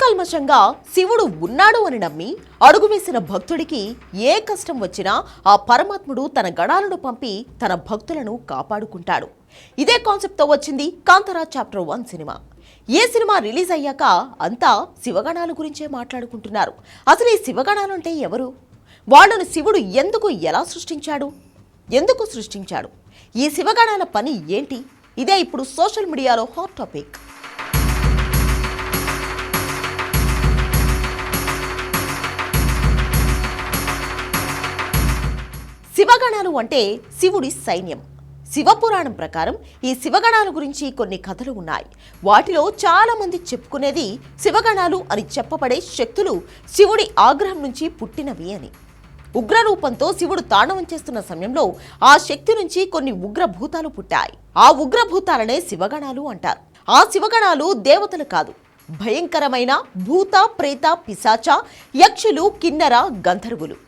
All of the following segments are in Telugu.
నిష్కల్మషంగా శివుడు ఉన్నాడు అని నమ్మి అడుగు వేసిన భక్తుడికి ఏ కష్టం వచ్చినా ఆ పరమాత్ముడు తన గణాలను పంపి తన భక్తులను కాపాడుకుంటాడు. ఇదే కాన్సెప్ట్తో వచ్చింది కాంతారా చాప్టర్ 1 సినిమా. ఏ సినిమా రిలీజ్ అయ్యాక అంతా శివగణాల గురించే మాట్లాడుకుంటున్నారు. అసలు ఈ శివగణాలు అంటే ఎవరు? వాళ్ళను శివుడు ఎలా సృష్టించాడు? ఎందుకు సృష్టించాడు? ఈ శివగణాల పని ఏంటి? ఇదే ఇప్పుడు సోషల్ మీడియాలో హాట్ టాపిక్. శివగణాలు అంటే శివుడి సైన్యం. శివపురాణం ప్రకారం ఈ శివగణాల గురించి కొన్ని కథలు ఉన్నాయి. వాటిలో చాలా మంది చెప్పుకునేది శివగణాలు అని చెప్పబడే శక్తులు శివుడి ఆగ్రహం నుంచి పుట్టినవి అని. ఉగ్రరూపంతో శివుడు తాండవం చేస్తున్న సమయంలో ఆ శక్తి నుంచి కొన్ని ఉగ్రభూతాలు పుట్టాయి. ఆ ఉగ్రభూతాలనే శివగణాలు అంటారు. ఆ శివగణాలు దేవతలు కాదు, భయంకరమైన భూత ప్రేత పిశాచ యక్షులు కిన్నర గంధర్వులు.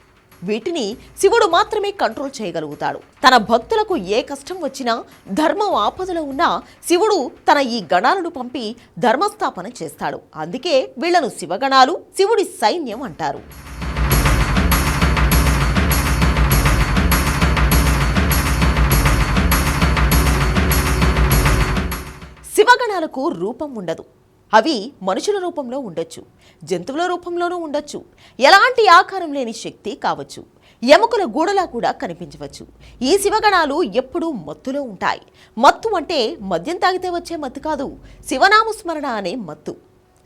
వీటిని శివుడు మాత్రమే కంట్రోల్ చేయగలుగుతాడు. తన భక్తులకు ఏ కష్టం వచ్చినా, ధర్మం ఆపదలో ఉన్నా శివుడు తన ఈ గణాలను పంపి ధర్మస్థాపన చేస్తాడు. అందుకే వీళ్లను శివగణాలు, శివుడి సైన్యం అంటారు. శివగణాలకు రూపం ఉండదు. అవి మనుషుల రూపంలో ఉండొచ్చు, జంతువుల రూపంలోనూ ఉండొచ్చు, ఎలాంటి ఆకారం లేని శక్తి కావచ్చు, ఎముకల గూడలా కూడా కనిపించవచ్చు. ఈ శివగణాలు ఎప్పుడూ మత్తులో ఉంటాయి. మత్తు అంటే మద్యం తాగితే వచ్చే మత్తు కాదు, శివనామస్మరణ అనే మత్తు.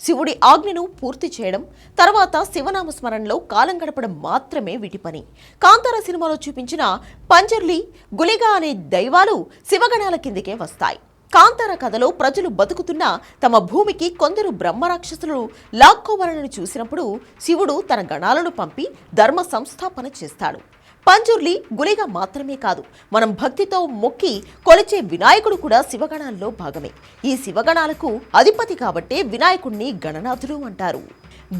శివుడి ఆజ్ఞను పూర్తి చేయడం, తర్వాత శివనామస్మరణలో కాలం గడపడం మాత్రమే వీటి పని. కాంతారా సినిమాలో చూపించిన పంజర్లి, గులిగా అనే దైవాలు శివగణాల కిందకే వస్తాయి. కాంతారా కథలో ప్రజలు బతుకుతున్న తమ భూమికి కొందరు బ్రహ్మరాక్షసులు లాక్కోవాలని చూసినప్పుడు శివుడు తన గణాలను పంపి ధర్మ సంస్థాపన చేస్తాడు. పంజుర్లి, గులిగా మాత్రమే కాదు, మనం భక్తితో మొక్కి కొలిచే వినాయకుడు కూడా శివగణాల్లో భాగమే. ఈ శివగణాలకు అధిపతి కాబట్టే వినాయకుడిని గణనాథుడు అంటారు.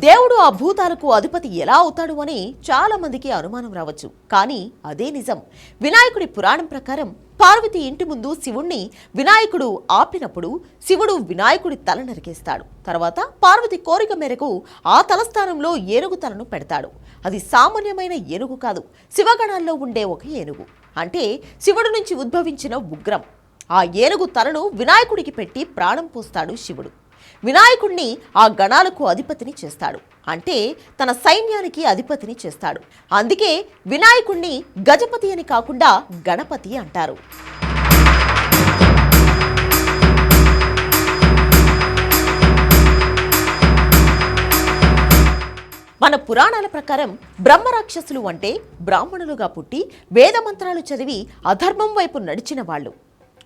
దేవుడు ఆ భూతాలకు అధిపతి ఎలా అవుతాడు అని చాలా మందికి అనుమానం రావచ్చు, కానీ అదే నిజం. వినాయకుడి పురాణం ప్రకారం పార్వతి ఇంటి ముందు శివుణ్ణి వినాయకుడు ఆపినప్పుడు శివుడు వినాయకుడి తల నరికేస్తాడు. తర్వాత పార్వతి కోరిక మేరకు ఆ తలస్థానంలో ఏనుగు తలను పెడతాడు. అది సామాన్యమైన ఏనుగు కాదు, శివగణాల్లో ఉండే ఒక ఏనుగు. అంటే శివుడి నుంచి ఉద్భవించిన ఉగ్రం. ఆ ఏనుగు తలను వినాయకుడికి పెట్టి ప్రాణం పోస్తాడు శివుడు. వినాయకుడిని ఆ గణాలకు అధిపతిని చేస్తాడు, అంటే తన సైన్యానికి అధిపతిని చేస్తాడు. అందుకే వినాయకుడిని గజపతి అని కాకుండా గణపతి అంటారు. మన పురాణాల ప్రకారం బ్రహ్మరాక్షసులు అంటే బ్రాహ్మణులుగా పుట్టి వేదమంత్రాలు చదివి అధర్మం వైపు నడిచిన వాళ్ళు.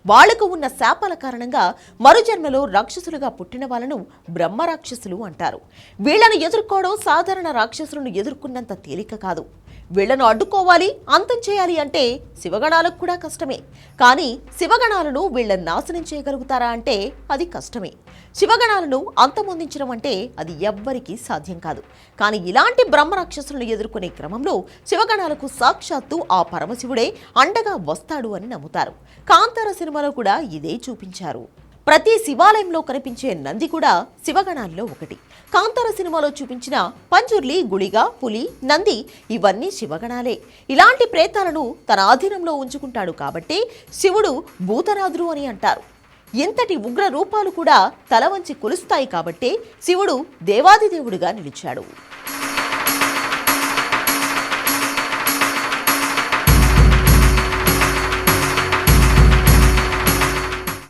వాళ్లకు ఉన్న శాపాల కారణంగా మరుజన్మలో రాక్షసులుగా పుట్టిన వాళ్ళను బ్రహ్మరాక్షసులు అంటారు. వీళ్లను ఎదుర్కోవడం సాధారణ రాక్షసులను ఎదుర్కొన్నంత తేలిక కాదు. వీళ్లను అడ్డుకోవాలి, అంతం చేయాలి అంటే శివగణాలకు కూడా కష్టమే. కానీ శివగణాలను వీళ్లను నాశనం చేయగలుగుతారా అంటే అది కష్టమే. శివగణాలను అంతమొందించడం అంటే అది ఎవ్వరికీ సాధ్యం కాదు. కానీ ఇలాంటి బ్రహ్మరాక్షసులను ఎదుర్కొనే క్రమంలో శివగణాలకు సాక్షాత్తు ఆ పరమశివుడే అండగా వస్తాడు అని నమ్ముతారు. కాంతారా సినిమాలో కూడా ఇదే చూపించారు. ప్రతి శివాలయంలో కనిపించే నంది కూడా శివగణాల్లో ఒకటి. కాంతారా సినిమాలో చూపించిన పంజుర్లి, గుళిగా, పులి, నంది ఇవన్నీ శివగణాలే. ఇలాంటి ప్రేతాలను తన ఆధీనంలో ఉంచుకుంటాడు కాబట్టి శివుడు భూతనాథుడు అని అంటారు. ఇంతటి ఉగ్ర రూపాలు కూడా తల వంచి కొలుస్తాయి కాబట్టే శివుడు దేవాదిదేవుడిగా నిలిచాడు.